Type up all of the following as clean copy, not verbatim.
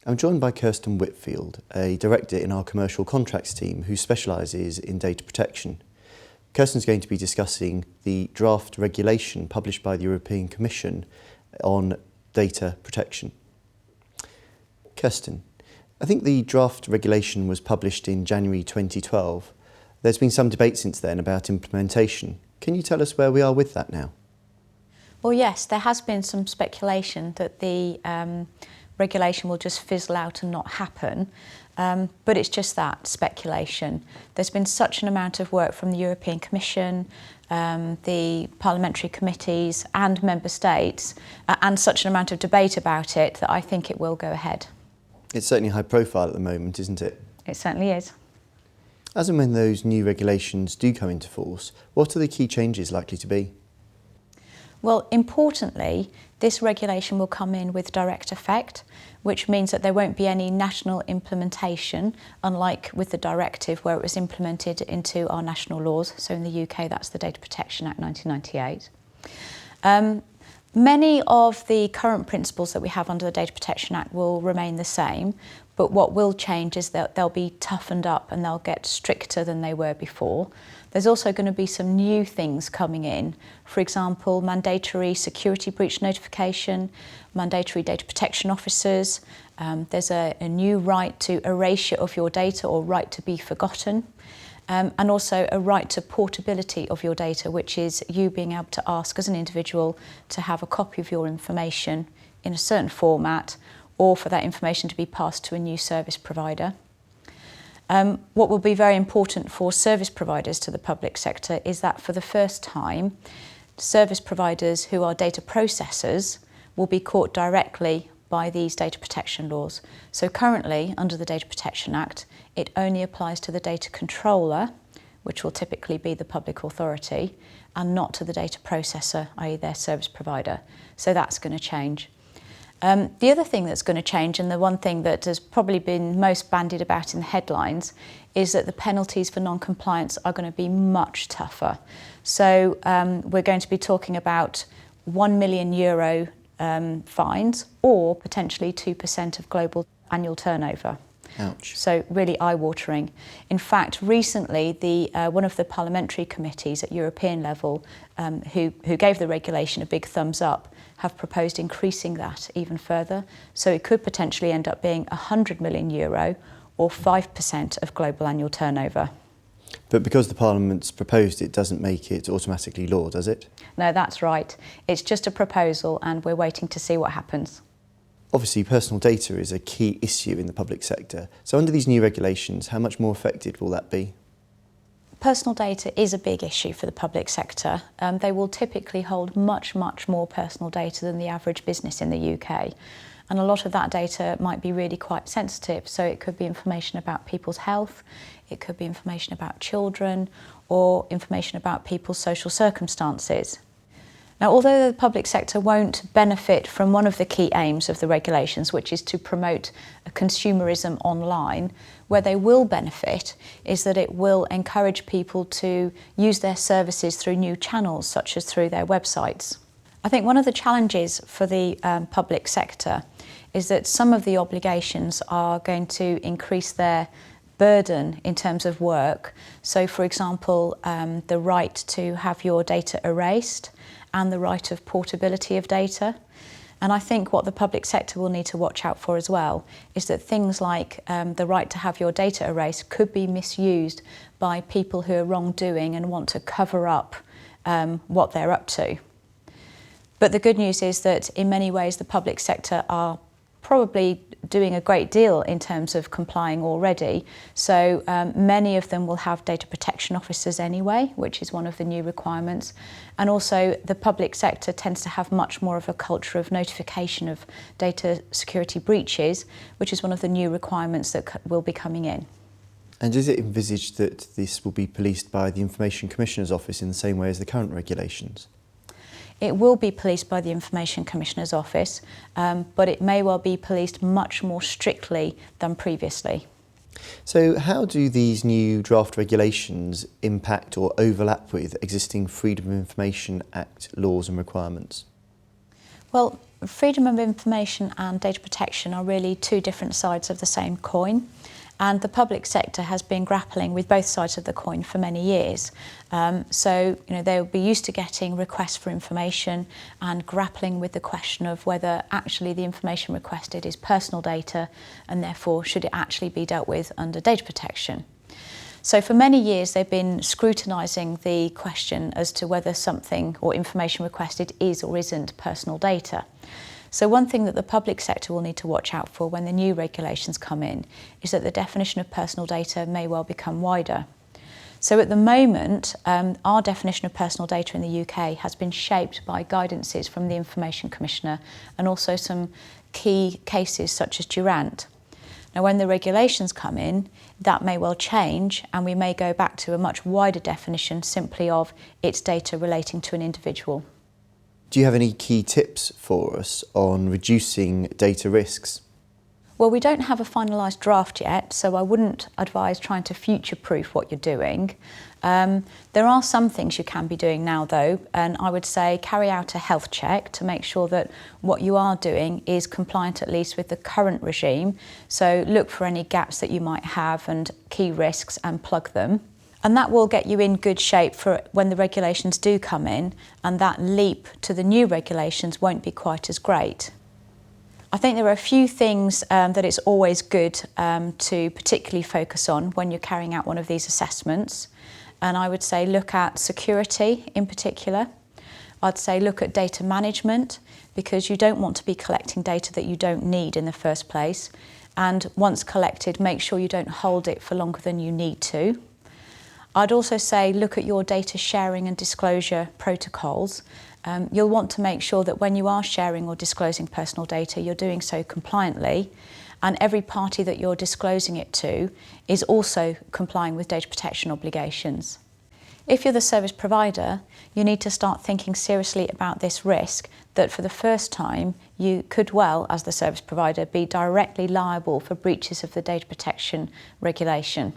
I'm joined by Kirsten Whitfield, a director in our commercial contracts team who specialises in data protection. Kirsten's going to be discussing the draft regulation published by the European Commission on data protection. Kirsten, I think the draft regulation was published in January 2012. There's been some debate since then about implementation. Can you tell us where we are with that now? Well, yes, there has been some speculation that the regulation will just fizzle out and not happen, but it's just that, speculation. There's been such an amount of work from the European Commission, the parliamentary committees and member states, and such an amount of debate about it that I think it will go ahead. It's certainly high profile at the moment, isn't it? It certainly is. As and when those new regulations do come into force, what are the key changes likely to be? Well, importantly, this regulation will come in with direct effect, which means that there won't be any national implementation, unlike with the directive where it was implemented into our national laws. So in the UK, that's the Data Protection Act 1998. Many of the current principles that we have under the Data Protection Act will remain the same, but what will change is that they'll be toughened up and they'll get stricter than they were before. There's also going to be some new things coming in. For example, mandatory security breach notification, mandatory data protection officers. There's a new right to erasure of your data or right to be forgotten. And also a right to portability of your data, which is you being able to ask as an individual to have a copy of your information in a certain format, or for that information to be passed to a new service provider. What will be very important for service providers to the public sector is that for the first time, service providers who are data processors will be caught directly by these data protection laws. So currently, under the Data Protection Act, it only applies to the data controller, which will typically be the public authority, and not to the data processor, i.e. their service provider. So that's going to change. The other thing that's going to change, and the one thing that has probably been most bandied about in the headlines, is that the penalties for non-compliance are going to be much tougher. So we're going to be talking about €1 million fines, or potentially 2% of global annual turnover. Ouch. So really eye-watering. In fact, recently, one of the parliamentary committees at European level who gave the regulation a big thumbs up have proposed increasing that even further. So it could potentially end up being €100 million or 5% of global annual turnover. But because the Parliament's proposed it doesn't make it automatically law, does it? No, that's right. It's just a proposal and we're waiting to see what happens. Obviously, personal data is a key issue in the public sector. So under these new regulations, how much more affected will that be? Personal data is a big issue for the public sector. They will typically hold much, much more personal data than the average business in the UK. And a lot of that data might be really quite sensitive. So it could be information about people's health, it could be information about children, or information about people's social circumstances. Now, although the public sector won't benefit from one of the key aims of the regulations, which is to promote consumerism online, where they will benefit is that it will encourage people to use their services through new channels, such as through their websites. I think one of the challenges for the public sector is that some of the obligations are going to increase their burden in terms of work. So, for example, the right to have your data erased and the right of portability of data. And I think what the public sector will need to watch out for as well is that things like the right to have your data erased could be misused by people who are wrongdoing and want to cover up what they're up to. But the good news is that in many ways the public sector are probably doing a great deal in terms of complying already. So many of them will have data protection officers anyway, which is one of the new requirements. And also the public sector tends to have much more of a culture of notification of data security breaches, which is one of the new requirements that will be coming in. And is it envisaged that this will be policed by the Information Commissioner's Office in the same way as the current regulations? It will be policed by the Information Commissioner's Office, but it may well be policed much more strictly than previously. So how do these new draft regulations impact or overlap with existing Freedom of Information Act laws and requirements? Well, freedom of information and data protection are really two different sides of the same coin. And the public sector has been grappling with both sides of the coin for many years. So they'll be used to getting requests for information and grappling with the question of whether actually the information requested is personal data and therefore should it actually be dealt with under data protection. So for many years they've been scrutinising the question as to whether something or information requested is or isn't personal data. So one thing that the public sector will need to watch out for when the new regulations come in is that the definition of personal data may well become wider. So at the moment, our definition of personal data in the UK has been shaped by guidances from the Information Commissioner and also some key cases such as Durant. Now when the regulations come in, that may well change and we may go back to a much wider definition simply of its data relating to an individual. Do you have any key tips for us on reducing data risks? Well, we don't have a finalised draft yet, so I wouldn't advise trying to future-proof what you're doing. There are some things you can be doing now though, and I would say carry out a health check to make sure that what you are doing is compliant at least with the current regime. So look for any gaps that you might have and key risks and plug them. And that will get you in good shape for when the regulations do come in, and that leap to the new regulations won't be quite as great. I think there are a few things that it's always good to particularly focus on when you're carrying out one of these assessments. And I would say look at security in particular. I'd say look at data management, because you don't want to be collecting data that you don't need in the first place. And once collected, make sure you don't hold it for longer than you need to. I'd also say look at your data sharing and disclosure protocols. You'll want to make sure that when you are sharing or disclosing personal data, you're doing so compliantly, and every party that you're disclosing it to is also complying with data protection obligations. If you're the service provider, you need to start thinking seriously about this risk that for the first time you could well, as the service provider, be directly liable for breaches of the data protection regulation.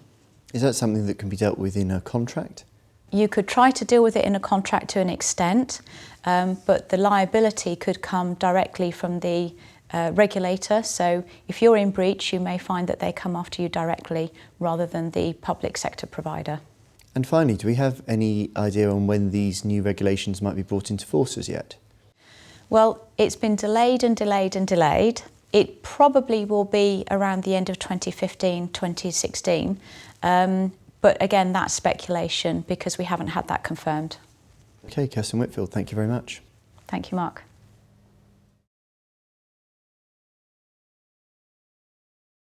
Is that something that can be dealt with in a contract? You could try to deal with it in a contract to an extent, but the liability could come directly from the regulator. So if you're in breach, you may find that they come after you directly rather than the public sector provider. And finally, do we have any idea on when these new regulations might be brought into force as yet? Well, it's been delayed and delayed and delayed. It probably will be around the end of 2015, 2016. But again, that's speculation because we haven't had that confirmed. Okay, Kirsten Whitfield, thank you very much. Thank you, Mark.